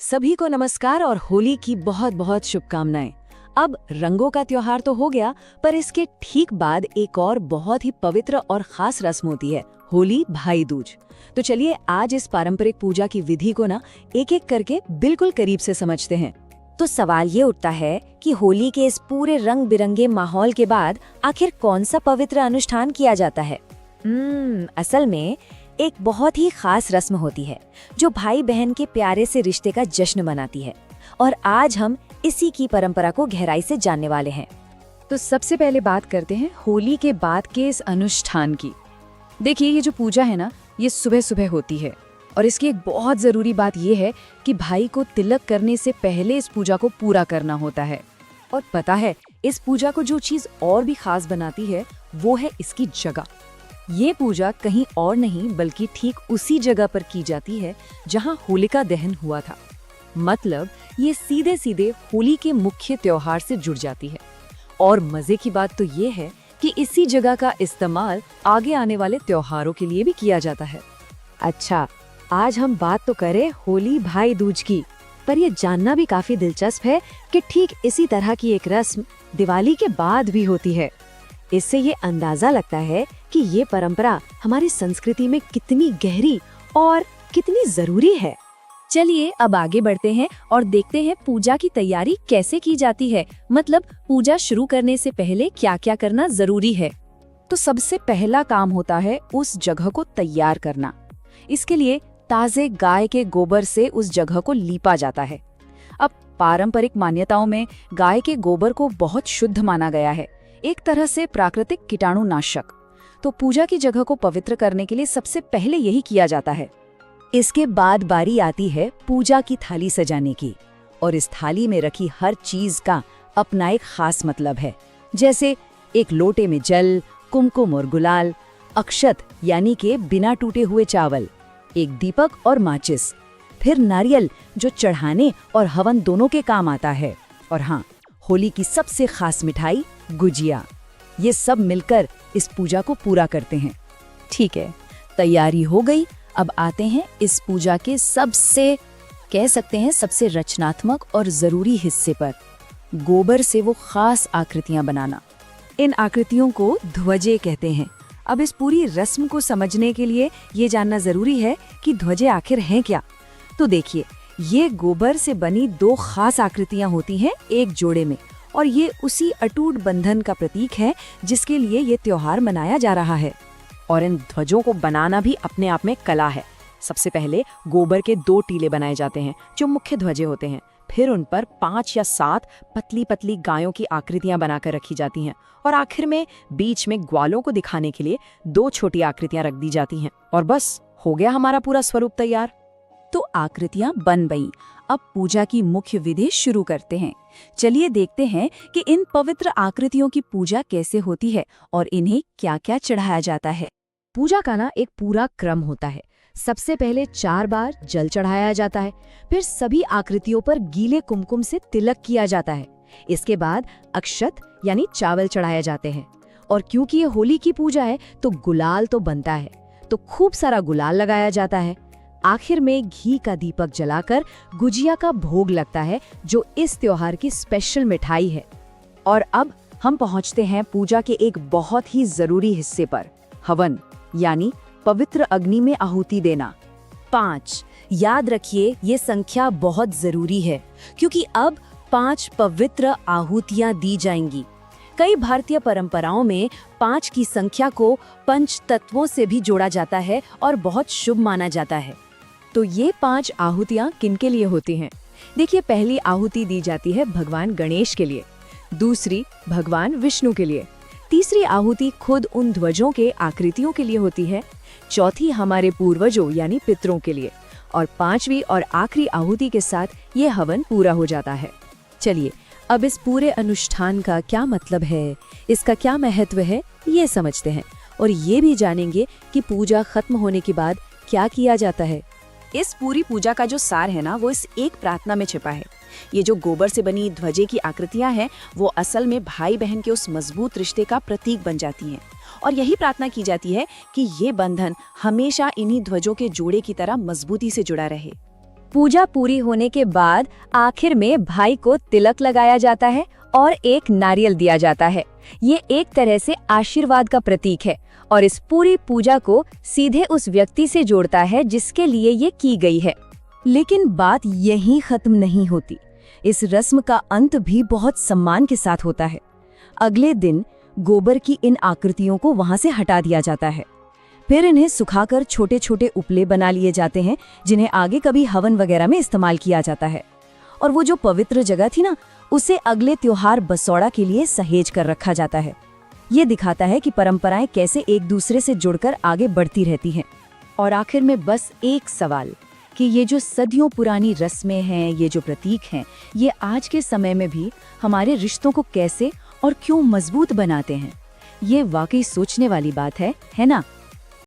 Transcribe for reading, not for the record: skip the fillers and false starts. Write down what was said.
सभी को नमस्कार और होली की बहुत बहुत शुभकामनाएं। अब रंगों का त्योहार तो हो गया, पर इसके ठीक बाद एक और बहुत ही पवित्र और खास रस्म होती है, होली भाई दूज। तो चलिए आज इस पारंपरिक पूजा की विधि को ना एक एक करके बिल्कुल करीब से समझते हैं। तो सवाल ये उठता है कि होली के इस पूरे रंग बिरंगे माहौल के बाद आखिर कौन सा पवित्र अनुष्ठान किया जाता है। असल में एक बहुत ही खास रस्म होती है जो भाई बहन के प्यारे से रिश्ते का जश्न मनाती है, और आज हम इसी की परंपरा को गहराई से जानने वाले हैं। तो सबसे पहले बात करते हैं होली के बाद के इस अनुष्ठान की। देखिए, ये जो पूजा है ना, ये सुबह सुबह होती है, और इसकी एक बहुत जरूरी बात ये है कि भाई को तिलक करने से पहले इस पूजा को पूरा करना होता है। और पता है, इस पूजा को जो चीज और भी खास बनाती है वो है इसकी जगह। ये पूजा कहीं और नहीं बल्कि ठीक उसी जगह पर की जाती है जहां होलिका दहन हुआ था। मतलब ये सीधे सीधे होली के मुख्य त्योहार से जुड़ जाती है। और मजे की बात तो ये है कि इसी जगह का इस्तेमाल आगे आने वाले त्योहारों के लिए भी किया जाता है। अच्छा, आज हम बात तो करें होली भाई दूज की, पर यह जानना भी काफी दिलचस्प है कि ठीक इसी तरह की एक रस्म दिवाली के बाद भी होती है। इससे ये अंदाजा लगता है कि ये परंपरा हमारी संस्कृति में कितनी गहरी और कितनी जरूरी है। चलिए अब आगे बढ़ते हैं और देखते हैं पूजा की तैयारी कैसे की जाती है। मतलब पूजा शुरू करने से पहले क्या क्या करना जरूरी है। तो सबसे पहला काम होता है उस जगह को तैयार करना। इसके लिए ताजे गाय के गोबर से उस जगह को लीपा जाता है। अब पारंपरिक मान्यताओं में गाय के गोबर को बहुत शुद्ध माना गया है, एक तरह से प्राकृतिक कीटाणुनाशक। तो पूजा की जगह को पवित्र करने के लिए सबसे पहले यही किया जाता है। इसके बाद बारी आती है पूजा की थाली सजाने की, और इस थाली में रखी हर चीज का अपना एक खास मतलब है। जैसे एक लोटे में जल, कुमकुम और गुलाल, अक्षत यानी के बिना टूटे हुए चावल, एक दीपक और माचिस, फिर नारियल जो चढ़ाने और हवन दोनों के काम आता है, और हाँ, होली की सबसे खास मिठाई गुजिया। ये सब मिलकर इस पूजा को पूरा करते हैं। ठीक है, तैयारी हो गई। अब आते हैं इस पूजा के सबसे, कह सकते हैं सबसे रचनात्मक और जरूरी हिस्से पर, गोबर से वो खास आकृतियां बनाना। इन आकृतियों को ध्वजे कहते हैं। अब इस पूरी रस्म को समझने के लिए ये जानना जरूरी है कि ध्वजे आखिर हैं क्या। तो देखिए, ये गोबर से बनी दो खास आकृतियां होती हैं एक जोड़े में, और ये उसी अटूट बंधन का प्रतीक है जिसके लिए ये त्योहार मनाया जा रहा है। और इन ध्वजों को बनाना भी अपने आप में कला है। सबसे पहले गोबर के 2 टीले बनाए जाते हैं जो मुख्य ध्वजे होते हैं। फिर उन पर 5 या 7 पतली पतली गायों की आकृतियां बनाकर रखी जाती हैं, और आखिर में बीच में ग्वालों को दिखाने के लिए 2 छोटी आकृतियां रख दी जाती हैं, और बस हो गया हमारा पूरा स्वरूप तैयार। तो आकृतियां बन गईं। अब पूजा की मुख्य विधि शुरू करते हैं। चलिए देखते हैं कि इन पवित्र आकृतियों की पूजा कैसे होती है और इन्हें क्या क्या चढ़ाया जाता है। पूजा का ना एक पूरा क्रम होता है। सबसे पहले 4 बार जल चढ़ाया जाता है, फिर सभी आकृतियों पर गीले कुमकुम से तिलक किया जाता है। इसके बाद अक्षत यानी चावल चढ़ाए जाते हैं, और क्योंकि ये होली की पूजा है तो गुलाल तो बनता है, तो खूब सारा गुलाल लगाया जाता है। आखिर में घी का दीपक जलाकर गुजिया का भोग लगता है जो इस त्योहार की स्पेशल मिठाई है। और अब हम पहुंचते हैं पूजा के एक बहुत ही जरूरी हिस्से पर, हवन यानी पवित्र अग्नि में आहुति देना। 5 याद रखिए, ये संख्या बहुत जरूरी है क्योंकि अब 5 पवित्र आहुतियां दी जाएंगी। कई भारतीय परंपराओं में 5 की संख्या को पंच तत्वों से भी जोड़ा जाता है और बहुत शुभ माना जाता है। तो ये 5 आहुतियां किनके लिए होती हैं? देखिए, पहली आहुति दी जाती है भगवान गणेश के लिए, दूसरी भगवान विष्णु के लिए, तीसरी आहुति खुद उन ध्वजों के आकृतियों के लिए होती है, चौथी हमारे पूर्वजों यानी पितरों के लिए, और 5वीं और आखिरी आहुति के साथ ये हवन पूरा हो जाता है। चलिए अब इस पूरे अनुष्ठान का क्या मतलब है, इसका क्या महत्व है, ये समझते हैं, और ये भी जानेंगे कि पूजा खत्म होने के बाद क्या किया जाता है। इस पूरी पूजा का जो सार है ना, वो इस एक प्रार्थना में छिपा है। ये जो गोबर से बनी ध्वजे की आकृतियां हैं, वो असल में भाई बहन के उस मजबूत रिश्ते का प्रतीक बन जाती हैं, और यही प्रार्थना की जाती है कि ये बंधन हमेशा इन्हीं ध्वजों के जोड़े की तरह मजबूती से जुड़ा रहे। पूजा पूरी होने के बाद आखिर में भाई को तिलक लगाया जाता है और एक नारियल दिया जाता है। ये एक तरह से आशीर्वाद का प्रतीक है और इस पूरी पूजा को सीधे उस व्यक्ति से जोड़ता है जिसके लिए ये की गई है। लेकिन बात यहीं खत्म नहीं होती। इस रस्म का अंत भी बहुत सम्मान के साथ होता है। अगले दिन गोबर की इन आकृतियों को वहां से हटा दिया जाता है। फिर इन्हें सुखाकर छोटे छोटे उपले बना लिए जाते हैं, जिन्हें आगे कभी हवन वगैरह में इस्तेमाल किया जाता है। और वो जो पवित्र जगह थी ना, उसे अगले त्योहार बसौड़ा के लिए सहेज कर रखा जाता है। ये दिखाता है कि परंपराएं कैसे एक दूसरे से जुड़कर आगे बढ़ती रहती हैं। और आखिर में बस एक सवाल कि ये जो सदियों पुरानी रस्में हैं, ये जो प्रतीक हैं, ये आज के समय में भी हमारे रिश्तों को कैसे और क्यों मजबूत बनाते हैं? ये वाकई सोचने वाली बात है ना?